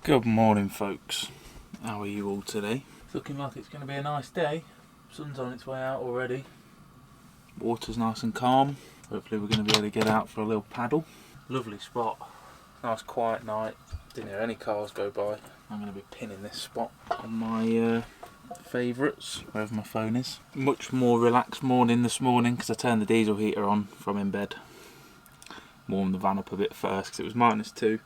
Good morning, folks. How are you all today? It's looking like it's going to be a nice day. Sun's on its way out already. Water's nice and calm. Hopefully we're going to be able to get out for a little paddle. Lovely spot. Nice quiet night. Didn't hear any cars go by. I'm going to be pinning this spot on my favourites, wherever my phone is. Much more relaxed morning this morning because I turned the diesel heater on from in bed. Warmed the van up a bit first because it was -2,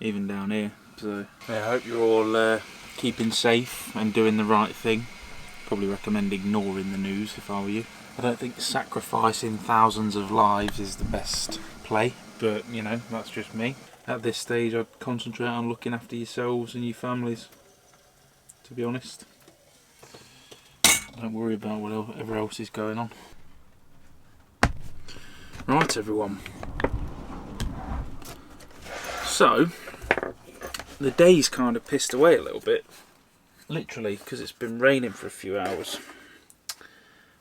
even down here. So yeah, I hope you're all keeping safe and doing the right thing. Probably recommend ignoring the news if I were you. I don't think sacrificing thousands of lives is the best play, but you know, that's just me. At this stage I'd concentrate on looking after yourselves and your families, to be honest. Don't worry about whatever else is going on. Right everyone. So, the day's kind of pissed away a little bit, literally, because it's been raining for a few hours,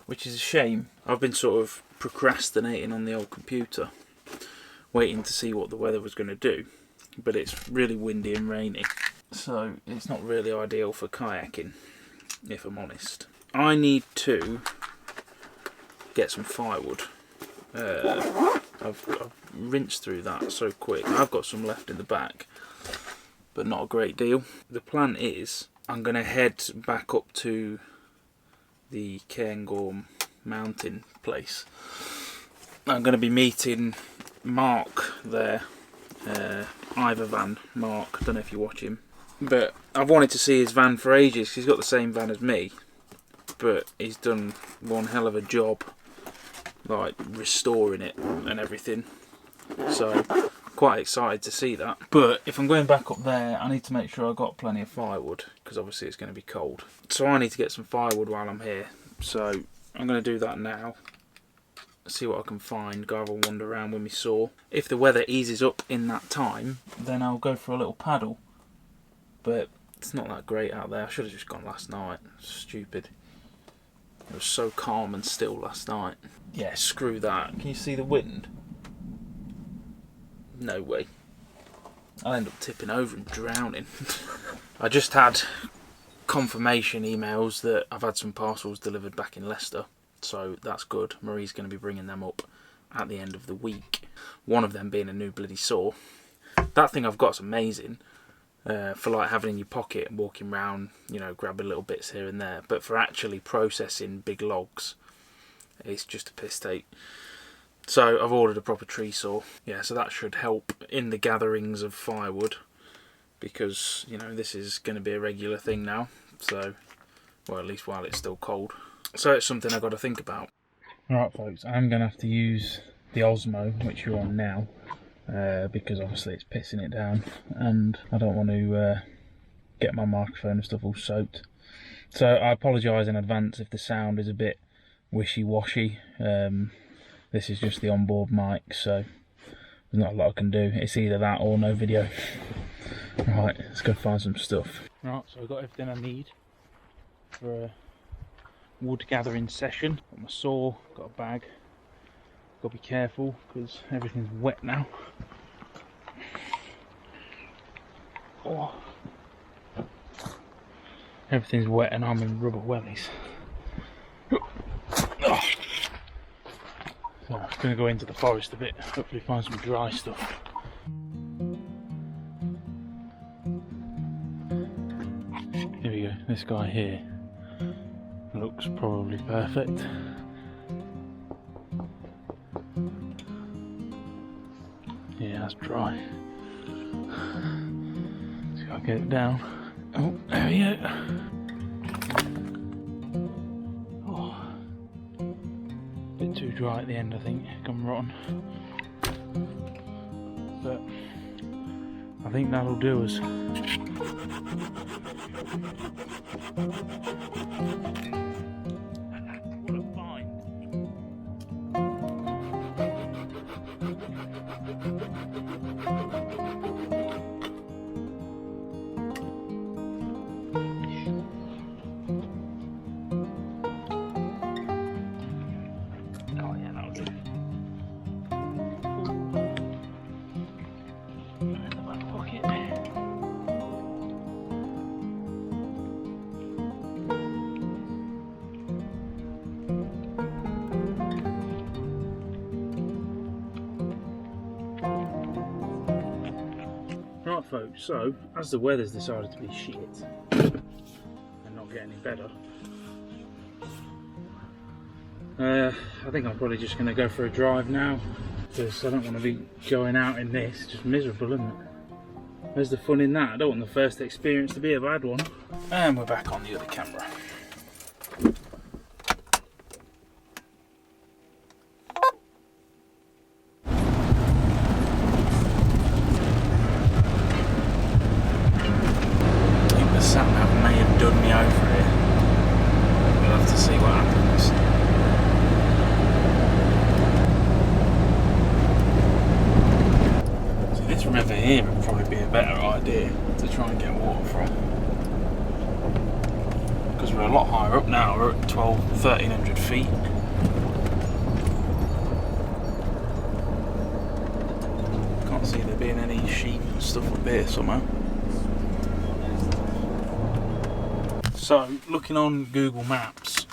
which is a shame. I've been sort of procrastinating on the old computer, waiting to see what the weather was going to do, but it's really windy and rainy, so it's not really ideal for kayaking, if I'm honest. I need to get some firewood. I've rinsed through that so quick. I've got some left in the back, but not a great deal. The plan is I'm going to head back up to the Cairngorm mountain place. I'm going to be meeting Mark there, Iveco Mark. I don't know if you watch him, but I've wanted to see his van for ages. He's got the same van as me, but he's done one hell of a job, like restoring it and everything. So quite excited to see that. But if I'm going back up there, I need to make sure I've got plenty of firewood, because obviously it's going to be cold. So I need to get some firewood while I'm here. So I'm going to do that now. See what I can find, go have a wander around with my saw. If the weather eases up in that time, then I'll go for a little paddle. But it's not that great out there. I should have just gone last night. Stupid. It was so calm and still last night. Yeah, screw that. Can you see the wind? No way. I'll end up tipping over and drowning. I just had confirmation emails that I've had some parcels delivered back in Leicester, so that's good. Marie's going to be bringing them up at the end of the week. One of them being a new bloody saw. That thing I've got's amazing for like having in your pocket and walking around, you know, grabbing little bits here and there. But for actually processing big logs, it's just a piss take. So I've ordered a proper tree saw. Yeah, so that should help in the gatherings of firewood, because, you know, this is going to be a regular thing now. So, well, at least while it's still cold. So it's something I've got to think about. Alright folks, I'm going to have to use the Osmo, which you're on now, because obviously it's pissing it down, and I don't want to get my microphone and stuff all soaked. So I apologise in advance if the sound is a bit wishy-washy. This is just the onboard mic, so there's not a lot I can do. It's either that or no video. Right, let's go find some stuff. Right, so I've got everything I need for a wood gathering session. Got my saw, got a bag. Got to be careful because everything's wet now. Oh. Everything's wet and I'm in rubber wellies. Oh. So I'm going to go into the forest a bit, hopefully find some dry stuff. Here we go, this guy here looks probably perfect. Yeah, that's dry. Just gotta get it down. Oh, there we go. Bit too dry at the end, I think. Gone rotten. But I think that'll do us. What a find. Oh yeah, that'll do. In the back pocket. folks. So, as the weather's decided to be shit and not get any better, I think I'm probably just going to go for a drive now, because I don't want to be going out in this. It's just miserable, isn't it? Where's the fun in that? I don't want the first experience to be a bad one. And we're back on the other camera. I think the sat-nav may have done me over here. We'll have to see what happens. So this river here would probably be a better idea to try and get water from, because we're a lot higher up now. We're at 1300 feet. Can't see there being any sheep and stuff up here somehow. So looking on Google Maps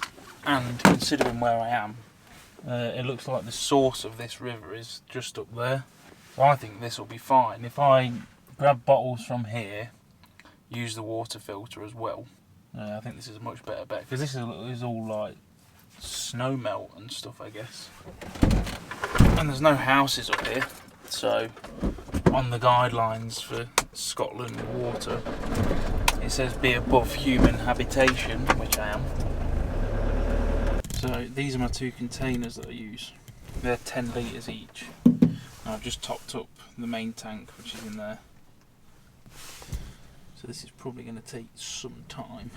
and considering where I am, it looks like the source of this river is just up there. So I think this will be fine. If I grab bottles from here, use the water filter as well, I think this is a much better bet, because this is all like snow melt and stuff, I guess. And there's no houses up here, so on the guidelines for Scotland water, it says be above human habitation, which I am. So these are my two containers that I use. They're 10 litres each. And I've just topped up the main tank, which is in there. So this is probably going to take some time.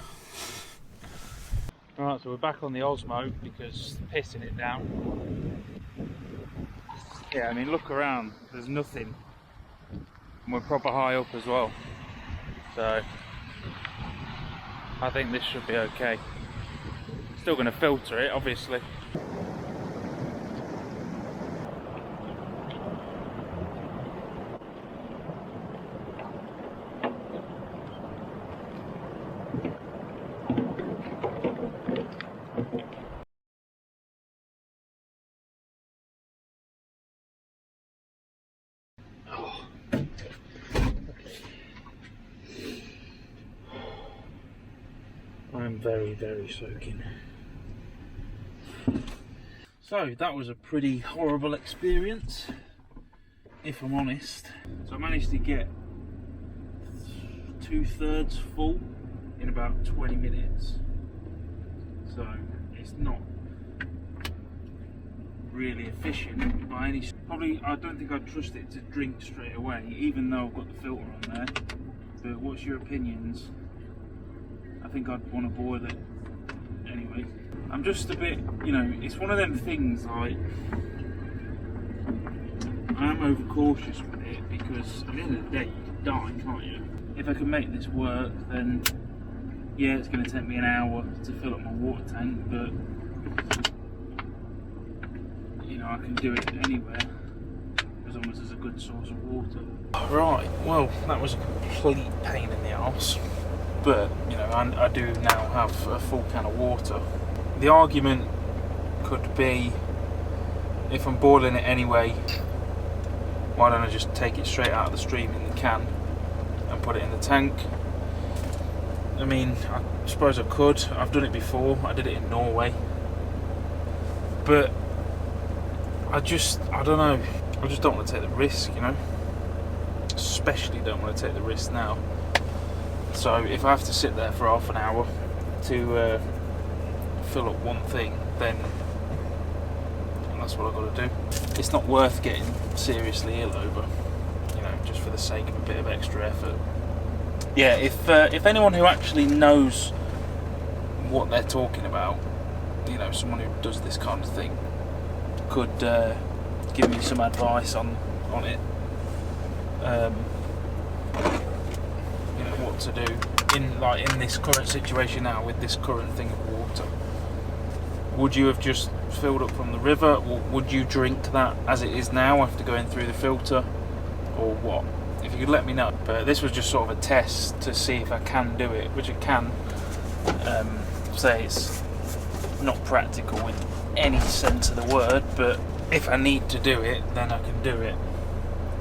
Alright, so we're back on the Osmo because pissing it down. Yeah, I mean, look around, there's nothing. And we're proper high up as well. So I think this should be okay. Still going to filter it, obviously. I'm very, very soaking. So that was a pretty horrible experience, if I'm honest. So I managed to get 2/3 full in about 20 minutes. So it's not really efficient by any. Probably I don't think I'd trust it to drink straight away, even though I've got the filter on there. But what's your opinions? I think I'd want to boil it anyway. I'm just a bit, you know, it's one of them things, like, I am over cautious with it, because at the end of the day you can die, can't you? If I can make this work, then yeah, it's going to take me an hour to fill up my water tank, but you know, I can do it anywhere as long as there's a good source of water. Right, well, that was a complete pain in the arse. But, you know, I do now have a full can of water. The argument could be, if I'm boiling it anyway, why don't I just take it straight out of the stream in the can and put it in the tank? I mean, I suppose I could. I've done it before. I did it in Norway. But I don't know. I just don't want to take the risk, you know? Especially don't want to take the risk now. So if I have to sit there for half an hour to fill up one thing, then that's what I've got to do. It's not worth getting seriously ill over, you know, just for the sake of a bit of extra effort. Yeah, if anyone who actually knows what they're talking about, you know, someone who does this kind of thing, could give me some advice on it. What to do in this current situation now with this current thing of water. Would you have just filled up from the river, or would you drink that as it is now after going through the filter, or what? If you could let me know. But this was just sort of a test to see if I can do it, which I can. Say it's not practical in any sense of the word, but if I need to do it, then I can do it.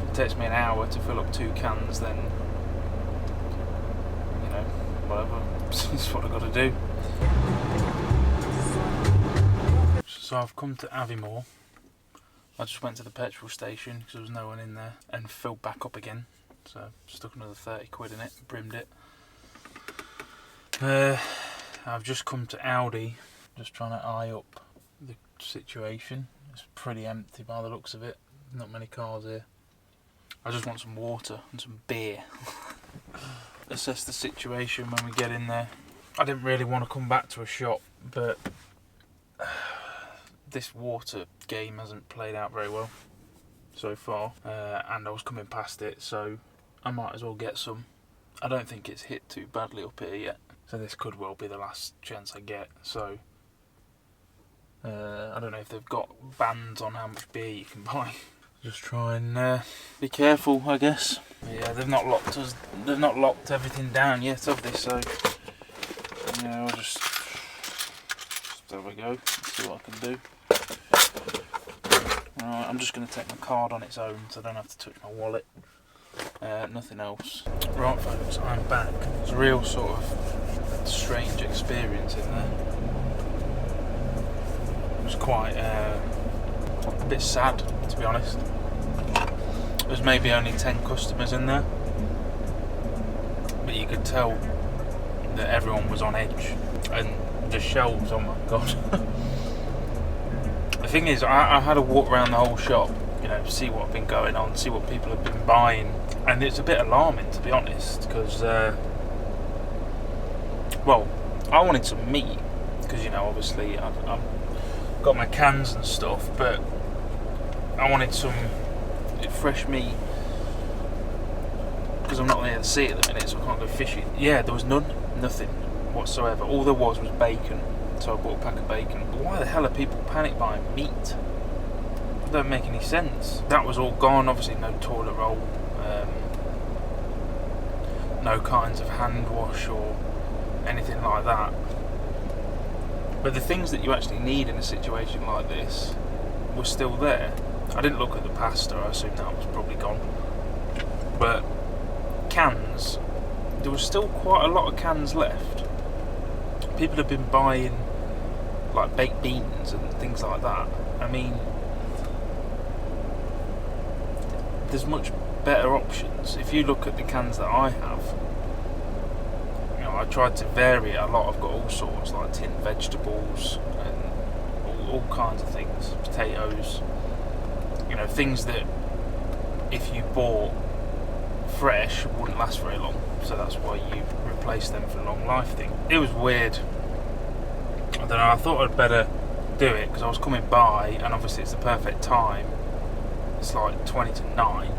If it takes me an hour to fill up 2 cans, then whatever. It's what I've got to do. So I've come to Aviemore. I just went to the petrol station because there was no one in there and filled back up again. So stuck another 30 quid in it, brimmed it. I've just come to Aldi, just trying to eye up the situation. It's pretty empty by the looks of it. Not many cars here. I just want some water and some beer. Assess the situation when we get in there. I didn't really want to come back to a shop, but this water game hasn't played out very well so far, and I was coming past it, so I might as well get some. I don't think it's hit too badly up here yet, so this could well be the last chance I get. So I don't know if they've got bans on how much beer you can buy. Just try and be careful, I guess. But yeah, they've not locked us. They've not locked everything down yet, have they? So yeah, I'll just have a go. See what I can do. Right, I'm just going to take my card on its own, so I don't have to touch my wallet. Nothing else. Right, folks, I'm back. It's a real sort of strange experience in there. It was quite a bit sad, to be honest. There was maybe only 10 customers in there, but you could tell that everyone was on edge, and the shelves, oh my god. The thing is, I had to walk around the whole shop, you know, see what had been going on, see what people have been buying, and it's a bit alarming, to be honest, because well, I wanted some meat, because, you know, obviously I've got my cans and stuff, but I wanted some fresh meat, because I'm not there to see it at the minute, so I can't go fishing. Yeah, there was nothing whatsoever. All there was bacon, so I bought a pack of bacon. But why the hell are people panic buying meat? It don't make any sense. That was all gone. Obviously no toilet roll, no kinds of hand wash or anything like that. But the things that you actually need in a situation like this were still there. I didn't look at the pasta, I assumed that was probably gone. But cans, there was still quite a lot of cans left. People have been buying like baked beans and things like that. I mean, there's much better options. If you look at the cans that I have, you know, I tried to vary it a lot. I've got all sorts, like tinned vegetables and all kinds of things, potatoes, you know, things that if you bought fresh wouldn't last very long, so that's why you replace them for a long life thing. It was weird. I don't know, I thought I'd better do it because I was coming by, and obviously it's the perfect time. It's like 20 to 9.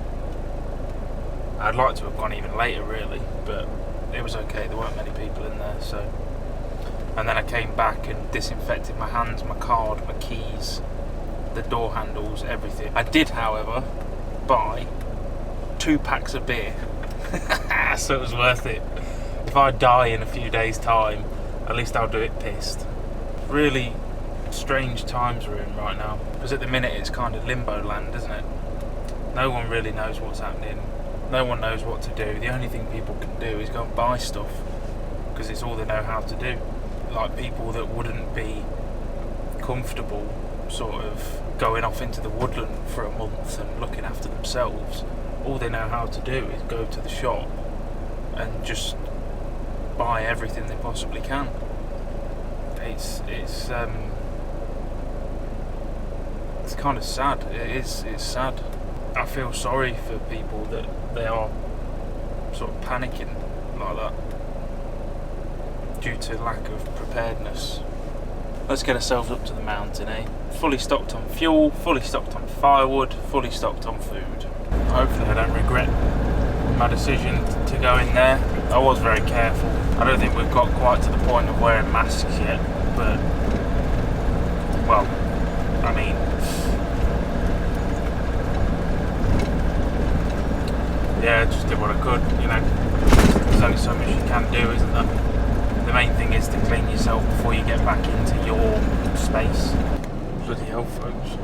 I'd like to have gone even later really, but it was okay, there weren't many people in there. So, and then I came back and disinfected my hands, my card, my keys, the door handles, everything. I did, however, buy 2 packs of beer. So it was worth it. If I die in a few days' time, at least I'll do it pissed. Really strange times we're in right now, because at the minute it's kind of limbo land, isn't it? No one really knows what's happening. No one knows what to do. The only thing people can do is go and buy stuff, because it's all they know how to do. Like people that wouldn't be comfortable sort of going off into the woodland for a month and looking after themselves, all they know how to do is go to the shop and just buy everything they possibly can. It's kind of sad. It's sad. I feel sorry for people that they are sort of panicking like that due to lack of preparedness. Let's get ourselves up to the mountain, eh? Fully stocked on fuel, fully stocked on firewood, fully stocked on food. Hopefully I don't regret my decision to go in there. I was very careful. I don't think we've got quite to the point of wearing masks yet, but, well, I mean, yeah, just did what I could, you know. There's only so much you can do, isn't there? The main thing is to clean yourself before you get back into your space. Bloody hell, folks.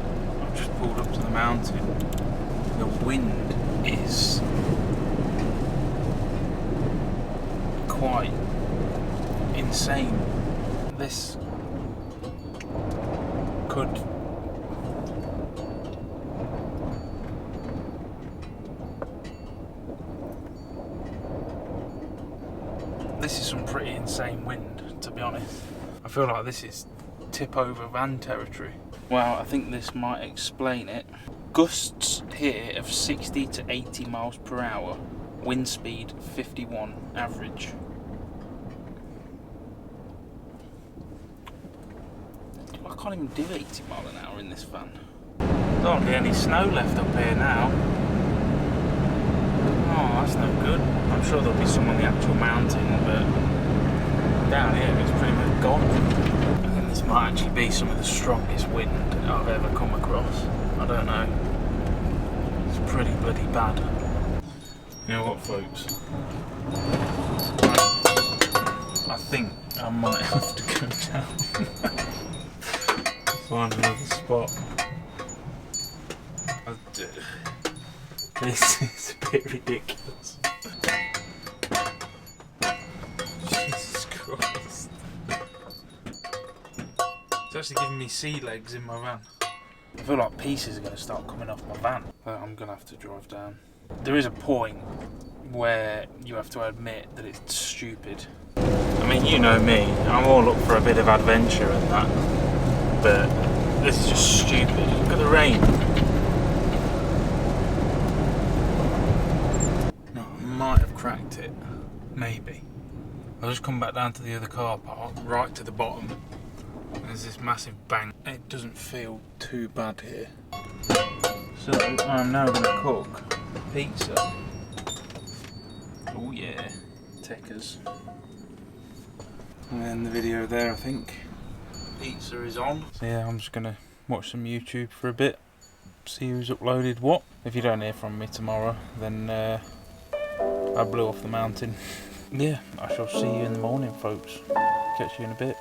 I've just pulled up to the mountain. The wind is quite insane. This could... This is some pretty insane wind, to be honest. I feel like this is tip over van territory. Well, I think this might explain it. Gusts here of 60 to 80 miles per hour, wind speed 51 average. I can't even do 80 mile an hour in this van. There's hardly any snow left up here now. Oh, that's no good. I'm sure there'll be some on the actual mountain, but down here it's pretty much gone. I think this might actually be some of the strongest wind I've ever come across. I don't know. It's pretty bloody bad. You know what, folks? I think I might have to go down. Find another spot. This is a bit ridiculous. Jesus Christ. It's actually giving me sea legs in my van. I feel like pieces are going to start coming off my van. I'm going to have to drive down. There is a point where you have to admit that it's stupid. I mean, you know me, I'm all up for a bit of adventure and that, but this is just stupid. Look at the rain. No, I might have cracked it, maybe. I'll just come back down to the other car park, right to the bottom. There's this massive bang. It doesn't feel too bad here. So I'm now going to cook pizza. Oh yeah, Tickers. And then the video there, I think. Pizza is on. So yeah, I'm just going to watch some YouTube for a bit. See who's uploaded what. If you don't hear from me tomorrow, then I blew off the mountain. Yeah, I shall see you in the morning, folks. Catch you in a bit.